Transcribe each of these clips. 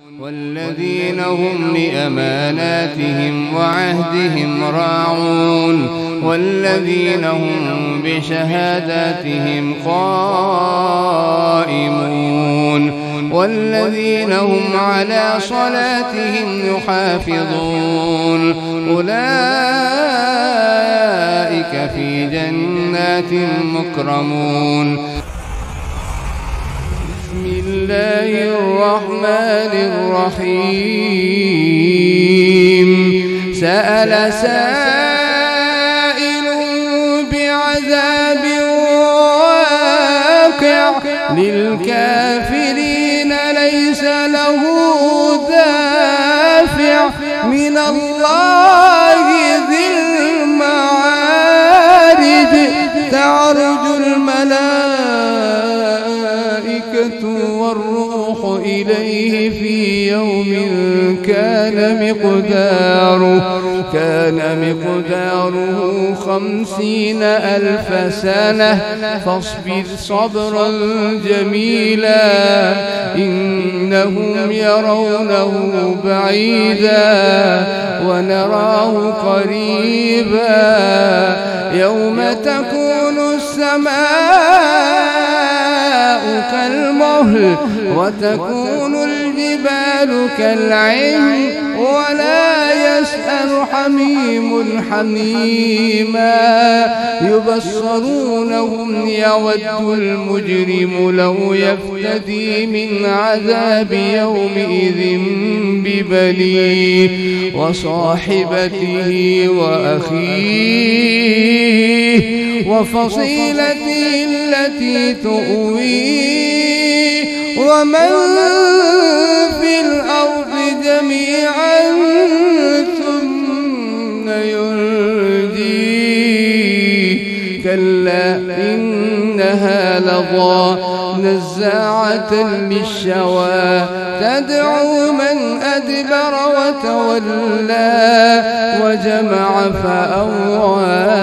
والذين هم لأماناتهم وعهدهم راعون والذين هم بشهاداتهم قائمون والذين هم على صلاتهم يحافظون أولئك في جنات مكرمون. بسم الله الرحمن الرحيم. سأل سائل بعذاب واقع للكافرين ليس له دافع من الله ذي المعارج. تعرج الملائكة والروح إليه في يوم كان مقداره 50,000 سنة فاصبر صبرا جميلا إنهم يرونه بعيدا ونراه قريبا. يوم تكون السماء كالمهل وتكون الجبال كالعهن ولا يسأل حميم حميما. يبصرونهم يود المجرم لو يفتدي من عذاب يومئذ ببنيه وصاحبته وأخيه وفصيلته التي تؤويه ومن في الأرض جميعا ثم ينجيه. كلا إنها لظى نزاعة للشوى تدعو من أدبر وتولى وجمع فأوعى.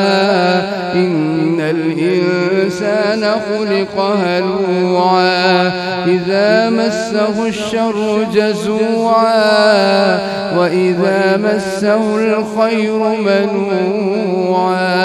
إن الإنسان خلق هلوعا إذا مسه الشر جزوعا وإذا مسه الخير منوعا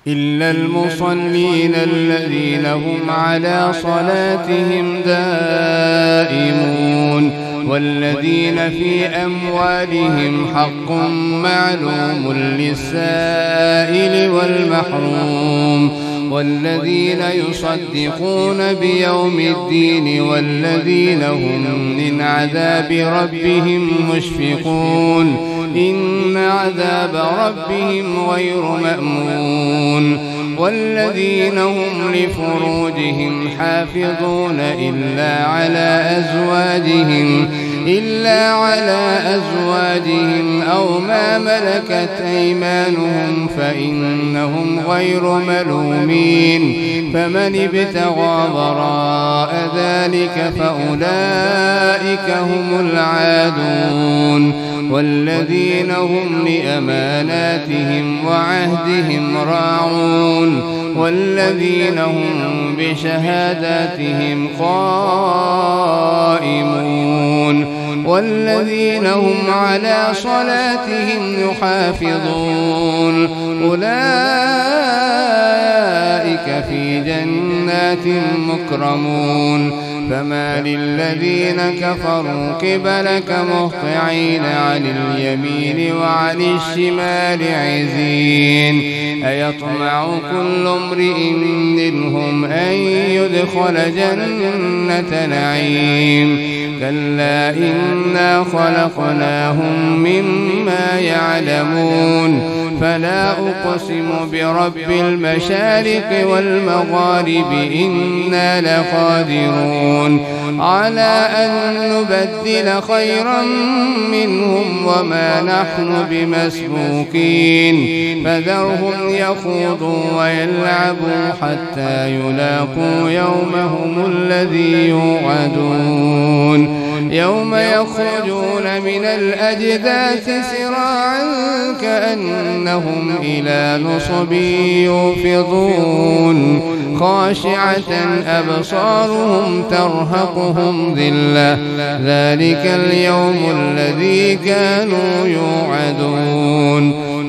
إلا المصلين الذين هم على صلاتهم دائمون والذين في أموالهم حق معلوم للسائل والمحروم والذين يصدقون بيوم الدين والذين هم من عذاب ربهم مشفقون. إن عذاب ربهم غير مأمون. والذين هم لفروجهم حافظون إلا على أزواجهم أو ما ملكت أيمانهم فإنهم غير ملومين. فمن ابتغى وراء ذلك فأولئك هم العادون. والذين هم لأماناتهم وعهدهم راعون والذين هم بشهاداتهم قائمون والذين هم على صلاتهم يحافظون أولئك في جنات مكرمون. فما للذين كفروا قبلك مهطعين عن اليمين وعن الشمال عزين. أيطمع كل امرئ منهم أن يدخل جنة نعيم. كلا إنا خلقناهم مما يعلمون. فلا أقسم برب المشارق والمغارب إنا لقادرون على أن نبدل خيرا منهم وما نحن بمسبوقين. فذرهم يخوضوا ويلعبوا حتى يلاقوا يومهم الذي يوعدون. يوم يخرجون من الأجداث سراعا كأنهم إلى نصب يوفضون خاشعة أبصارهم ترهقهم ذلة ذلك اليوم الذي كانوا يوعدون